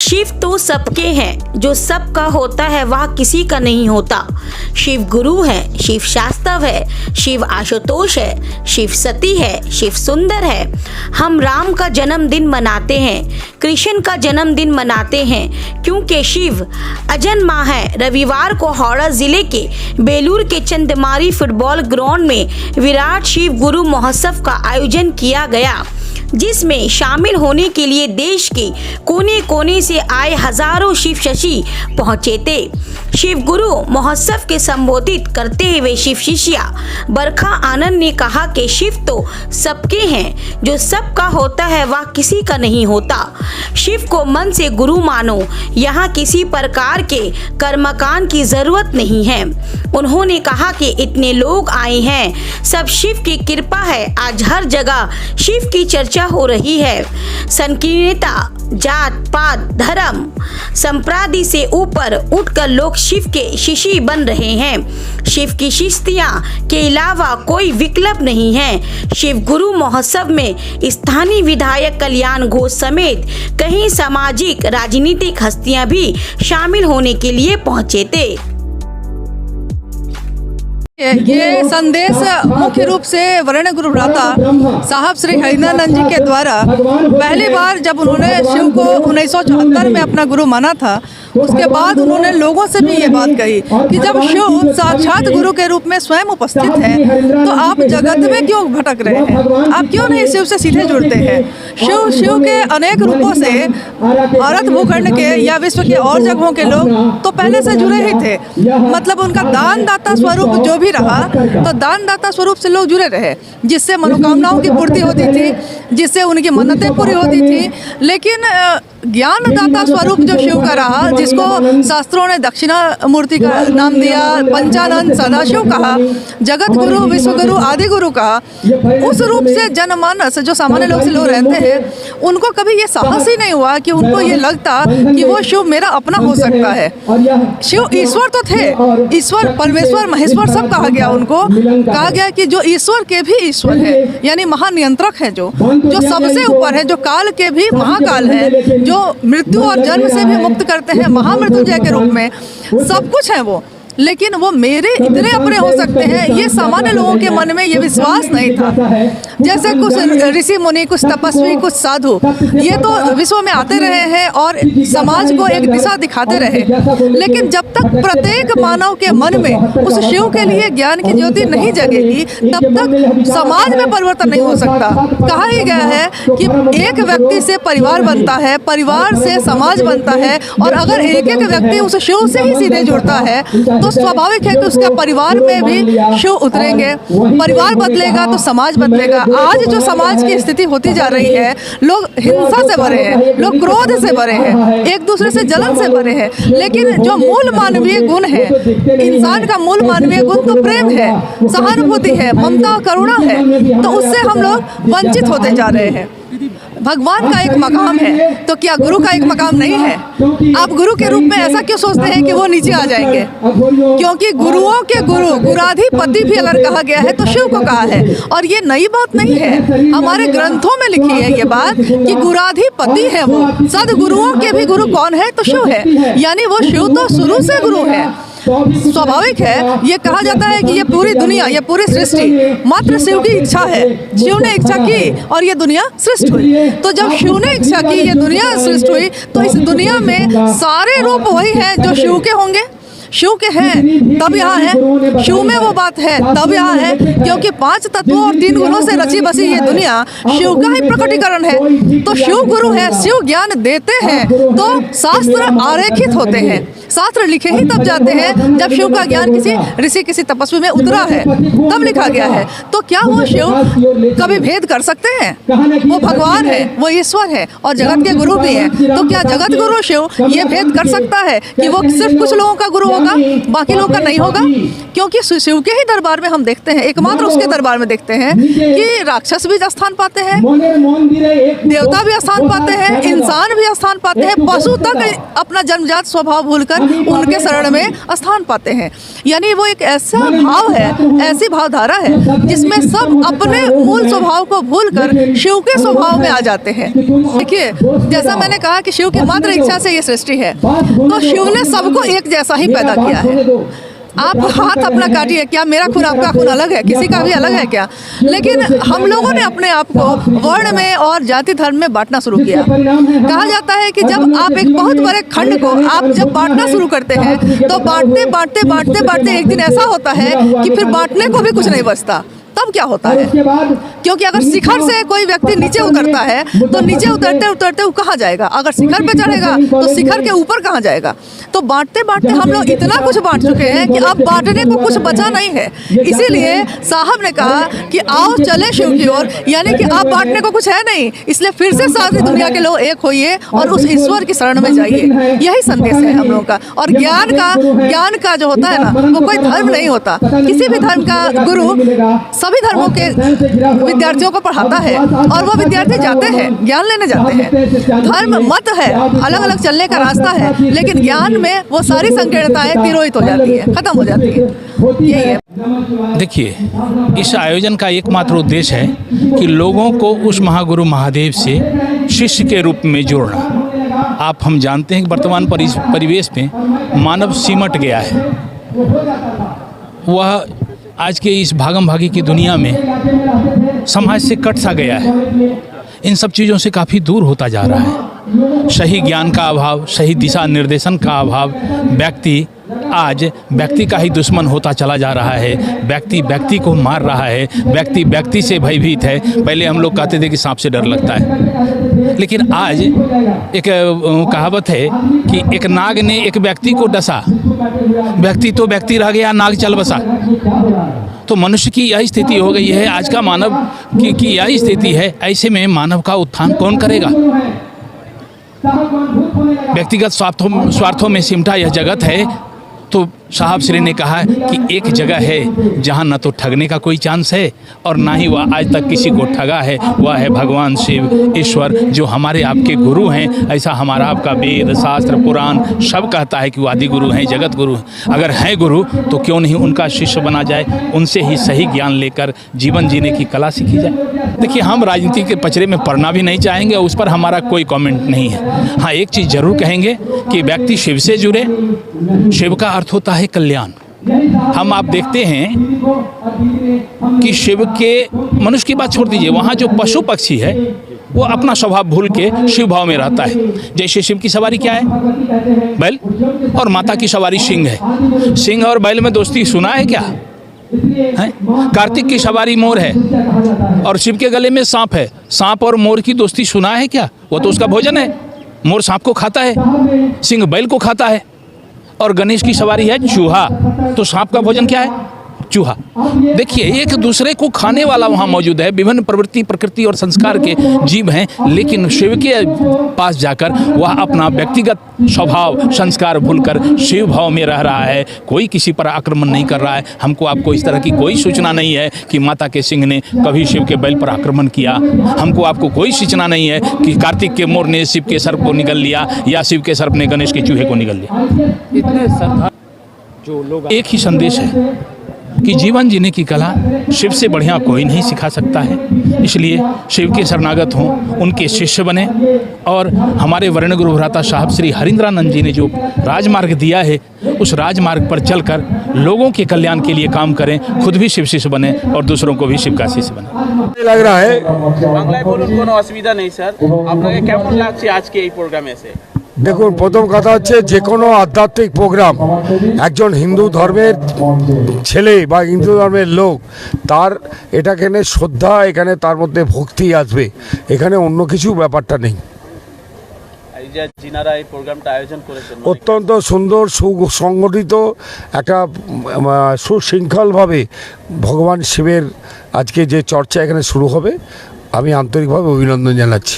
शिव तो सबके हैं, जो सबका होता है वह किसी का नहीं होता। शिव गुरु है, शिव शास्तव है, शिव आशुतोष है, शिव सती है, शिव सुंदर है। हम राम का जन्मदिन मनाते हैं, कृष्ण का जन्मदिन मनाते हैं, क्योंकि शिव अजन्मा है। रविवार को हावड़ा जिले के बेलूर के चंदमारी फुटबॉल ग्राउंड में विराट शिव गुरु महोत्सव का आयोजन किया गया, जिसमें शामिल होने के लिए देश के कोने कोने से आए हजारों शिव शशि पहुंचे थे। शिव गुरु महोत्सव के संबोधित करते हुए शिव शिष्या बरखा आनंद ने कहा कि शिव तो सबके हैं, जो सबका होता है वह किसी का नहीं होता। शिव को मन से गुरु मानो, यहाँ किसी प्रकार के कर्मकांड की जरूरत नहीं है। उन्होंने कहा कि इतने लोग आए हैं, सब शिव की कृपा है। आज हर जगह शिव की चर्चा हो रही है। संकीर्णता, जात पात, धर्म, संप्रदाय से ऊपर उठकर लोग शिव के शिष्य बन रहे हैं। शिव की शिष्टियां के अलावा कोई विकल्प नहीं है। शिव गुरु महोत्सव में स्थानीय विधायक कल्याण घोष समेत कई सामाजिक राजनीतिक हस्तियां भी शामिल होने के लिए पहुंचे थे। ये संदेश मुख्य रूप से वर्ण गुरु भ्राता साहब श्री हरिनानंद जी के द्वारा पहली बार जब उन्होंने शिव को 1974 में अपना गुरु माना था, उसके बाद उन्होंने लोगों से भी ये बात कही कि जब शिव साक्षात गुरु के रूप में स्वयं उपस्थित है तो आप जगत में क्यों भटक रहे हैं, आप क्यों नहीं शिव से सीधे जुड़ते हैं। शिव के अनेक रूपों से भारत भूखंड के या विश्व के और जगहों के लोग तो पहले से जुड़े ही थे। मतलब उनका दान दाता स्वरूप जो भी रहा, तो दान दाता स्वरूप से लोग जुड़े रहे, जिससे मनोकामनाओं की पूर्ति होती थी, जिससे उनकी मन्नतें पूरी होती थी। लेकिन ज्ञान दाता स्वरूप जो शिव का रहा, जिसको शास्त्रों ने दक्षिणा मूर्ति का नाम दिया, पंचानंद सदाशिव कहा, जगत गुरु, विश्व गुरु, आदि गुरु कहा, उस रूप से जनमानस जो सामान्य लोग से लोग रहते हैं, उनको कभी ये साहस ही नहीं हुआ कि उनको ये लगता कि वो शिव मेरा अपना हो सकता है। शिव ईश्वर तो थे, ईश्वर परमेश्वर महेश्वर सब कहा गया, उनको कहा गया कि जो ईश्वर के भी ईश्वर है, यानी महानियंत्रक है, जो सबसे ऊपर है, जो काल के भी महाकाल है, जो मृत्यु और जन्म से भी मुक्त करते हैं, महामृत्युंजय के रूप में सब कुछ है वो। लेकिन वो मेरे इतने अपने हो सकते हैं, ये सामान्य लोगों के मन में ये विश्वास नहीं था। जैसे कुछ ऋषि मुनि, कुछ तपस्वी, कुछ साधु, ये तो विश्व में आते रहे हैं और समाज को एक दिशा दिखाते रहे, लेकिन जब तक प्रत्येक मानव के मन में उस शिव के लिए ज्ञान की ज्योति नहीं जगेगी, तब तक समाज में परिवर्तन नहीं हो सकता। कहा ही गया है कि एक व्यक्ति से परिवार बनता है, परिवार से समाज बनता है, और अगर एक एक व्यक्ति उस शिव से ही सीधे जुड़ता है तो स्वाभाविक है कि उसका परिवार में भी शिव उतरेंगे। परिवार बदलेगा तो समाज बदलेगा। आज जो समाज की स्थिति होती जा रही है, लोग हिंसा से भरे हैं, लोग क्रोध से भरे हैं, एक दूसरे से जलन से भरे हैं, लेकिन जो मूल मानवीय गुण है, इंसान का मूल मानवीय गुण तो प्रेम है, सहानुभूति है, ममता, करुणा है, तो उससे हम लोग वंचित होते जा रहे हैं। भगवान का एक मकाम है, तो क्या गुरु का एक मकाम नहीं है? आप गुरु के रूप में ऐसा क्यों सोचते हैं कि वो नीचे आ जाएंगे? क्योंकि गुरुओं के गुरु, गुराधिपति भी अगर कहा गया है तो शिव को कहा है, और ये नई बात नहीं है, हमारे ग्रंथों में लिखी है ये बात कि गुराधिपति है वो। सदगुरुओं के भी गुरु कौन है? तो शिव है, यानी वो शिव तो शुरू से गुरु है। स्वाभाविक है, ये कहा जाता है कि ये पूरी दुनिया, ये पूरी सृष्टि मात्र शिव की इच्छा है। शिव ने इच्छा की और ये दुनिया सृष्टि हुई। तो जब शिव ने इच्छा की, ये दुनिया सृष्टि हुई, तो इस दुनिया में सारे रूप वही हैं जो शिव के होंगे। शिव के हैं तब यहाँ है, शिव में वो बात है तब यहाँ है, क्योंकि 5 तत्वों और 3 गुणों से रची बसी ये दुनिया शिव का ही प्रकटीकरण है। तो शिव गुरु है, शिव ज्ञान देते हैं, तो शास्त्र आरेखित होते हैं, शास्त्र लिखे ही तब जाते हैं जब शिव का ज्ञान किसी ऋषि, किसी तपस्वी में उतरा है, तब लिखा गया है। तो क्या वो शिव कभी भेद कर सकते हैं? वो भगवान है, वो ईश्वर है और जगत के गुरु भी हैं। तो क्या जगत गुरु शिव ये भेद कर सकता है कि वो सिर्फ कुछ लोगों का गुरु होगा, बाकी लोग का नहीं होगा? क्योंकि शिव के ही दरबार में हम देखते हैं, एकमात्र उसके दरबार में देखते हैं कि राक्षस भी स्थान पाते हैं, देवता भी स्थान पाते हैं, इंसान भी स्थान पाते हैं, पशु तक अपना जन्मजात स्वभाव भूलकर आकर उनके शरण में स्थान पाते हैं। यानी वो एक ऐसा भाव है, ऐसी भावधारा है जिसमें सब अपने मूल स्वभाव को भूलकर शिव के स्वभाव में आ जाते हैं। देखिए, जैसा मैंने कहा कि शिव की मात्र इच्छा से ये सृष्टि है, तो शिव ने सबको एक जैसा ही पैदा किया है। आप हाथ अपना काटिए, क्या मेरा खून आपका खून अलग है? किसी का भी अलग है क्या? लेकिन हम लोगों ने अपने आप को वर्ण में और जाति धर्म में बांटना शुरू किया। कहा जाता है कि जब आप एक बहुत बड़े खंड को आप जब बांटना शुरू करते हैं तो बांटते बांटते बांटते बांटते एक दिन ऐसा होता है कि फिर बांटने को भी कुछ नहीं बचता। तब क्या होता है? क्योंकि अगर शिखर से कोई व्यक्ति नीचे उतरता है तो नीचे उतरते उतरते वो कहाँ जाएगा? अगर शिखर पे चढ़ेगा तो शिखर के ऊपर कहाँ जाएगा? तो बांटते बांटते हम लोग इतना कुछ बांट चुके हैं कि अब बांटने को कुछ बचा नहीं है। इसीलिए साहब ने कहा कि आओ चले शिव की ओर, यानी कि अब बांटने को कुछ है नहीं, इसलिए फिर से सारी दुनिया के लोग एक होइए और उस ईश्वर की शरण में जाइए। यही संदेश है हम लोगों का। और ज्ञान का जो होता है ना, वो कोई धर्म नहीं होता। किसी भी धर्म का गुरु सभी धर्मों के विद्यार्थियों को पढ़ाता है और वो विद्यार्थी जाते हैं, ज्ञान लेने जाते हैं। धर्म मत है, अलग अलग चलने का रास्ता है, लेकिन ज्ञान में वो सारी संकीर्णताएं तिरोहित हो जाती है, खत्म हो जाती है। यही है। देखिए, इस आयोजन का एकमात्र उद्देश्य है कि लोगों को उस महागुरु महादेव से शिष्य के रूप में जोड़ना। आप हम जानते हैं कि वर्तमान परिवेश में मानव सिमट गया है। वह आज के इस भागम भागी की दुनिया में समाज से कट सा गया है। इन सब चीज़ों से काफ़ी दूर होता जा रहा है। सही ज्ञान का अभाव, सही दिशा निर्देशन का अभाव, व्यक्ति का ही दुश्मन होता चला जा रहा है। व्यक्ति को मार रहा है। व्यक्ति से भयभीत है। पहले हम लोग कहते थे कि सांप से डर लगता है, लेकिन आज एक कहावत है कि एक नाग ने एक व्यक्ति को डसा, व्यक्ति रह गया, नाग चल बसा। तो मनुष्य की यही स्थिति हो गई है। आज का मानव की यही स्थिति है। ऐसे में मानव का उत्थान कौन करेगा? व्यक्तिगत स्वार्थों में सिमटा यह जगत है। तो साहब श्री ने कहा कि एक जगह है जहाँ न तो ठगने का कोई चांस है और ना ही वह आज तक किसी को ठगा है। वह है भगवान शिव, ईश्वर, जो हमारे आपके गुरु हैं। ऐसा हमारा आपका वेद, शास्त्र, पुराण सब कहता है कि वो आदि गुरु हैं, जगत गुरु हैं। अगर हैं गुरु तो क्यों नहीं उनका शिष्य बना जाए, उनसे ही सही ज्ञान लेकर जीवन जीने की कला सीखी जाए। देखिए, हम राजनीति के पचड़े में पड़ना भी नहीं चाहेंगे, उस पर हमारा कोई कमेंट नहीं है। हाँ, एक चीज़ जरूर कहेंगे कि व्यक्ति शिव से जुड़े। शिव का अर्थ होता है कल्याण। हम आप देखते हैं कि शिव के, मनुष्य की बात छोड़ दीजिए, वहाँ जो पशु पक्षी है वो अपना स्वभाव भूल के शिव भाव में रहता है। जैसे शिव की सवारी क्या है? बैल, और माता की सवारी सिंह है। सिंह और बैल में दोस्ती सुना है क्या? है? कार्तिक की सवारी मोर है और शिव के गले में सांप है। सांप और मोर की दोस्ती सुना है क्या? वो तो उसका भोजन है। मोर सांप को खाता है, सिंह बैल को खाता है। और गणेश की सवारी है चूहा, तो सांप का भोजन क्या है? चूहा। देखिए, एक दूसरे को खाने वाला वहाँ मौजूद है। विभिन्न प्रवृत्ति, प्रकृति और संस्कार के जीव हैं, लेकिन शिव के पास जाकर वह अपना व्यक्तिगत स्वभाव, संस्कार भूलकर शिव भाव में रह रहा है। कोई किसी पर आक्रमण नहीं कर रहा है। हमको आपको इस तरह की कोई सूचना नहीं है कि माता के सिंह ने कभी शिव के बैल पर आक्रमण किया। हमको आपको कोई सूचना नहीं है कि कार्तिक के मोर ने शिव के सर्प को निगल लिया या शिव के सर्प ने गणेश के चूहे को निगल लिया। इतने श्रद्धा जो लोग, एक ही संदेश है कि जीवन जीने की कला शिव से बढ़िया कोई नहीं सिखा सकता है। इसलिए शिव के शरणागत हों, उनके शिष्य बने और हमारे वर्ण गुरु भ्राता साहब श्री हरिंद्रानंद जी ने जो राजमार्ग दिया है, उस राजमार्ग पर चलकर लोगों के कल्याण के लिए काम करें, खुद भी शिव शिष्य बने और दूसरों को भी शिव का शिष्य बने। लग रहा है বাংলায় বলুন, কোনো অসুবিধা নেই স্যার। আপনাকে কেমন লাগছে আজকে এই প্রোগ্রামে এসে? দেখুন, প্রথম কথা হচ্ছে যে কোনো আধ্যাত্মিক প্রোগ্রাম একজন হিন্দু ধর্মের ছেলে বা হিন্দু ধর্মের লোক, তার এটাকে শ্রদ্ধা, এখানে তার মধ্যে ভক্তি আসবে। এখানে অন্য কিছু ব্যাপারটা নেই। এই যে যিনারা এই প্রোগ্রামটা আয়োজন করেছেন, অত্যন্ত সুন্দর সুসংগঠিত একটা সুশৃঙ্খলভাবে ভগবান শিবের আজকে যে চর্চা এখানে শুরু হবে, আমি আন্তরিকভাবে অভিনন্দন জানাচ্ছি।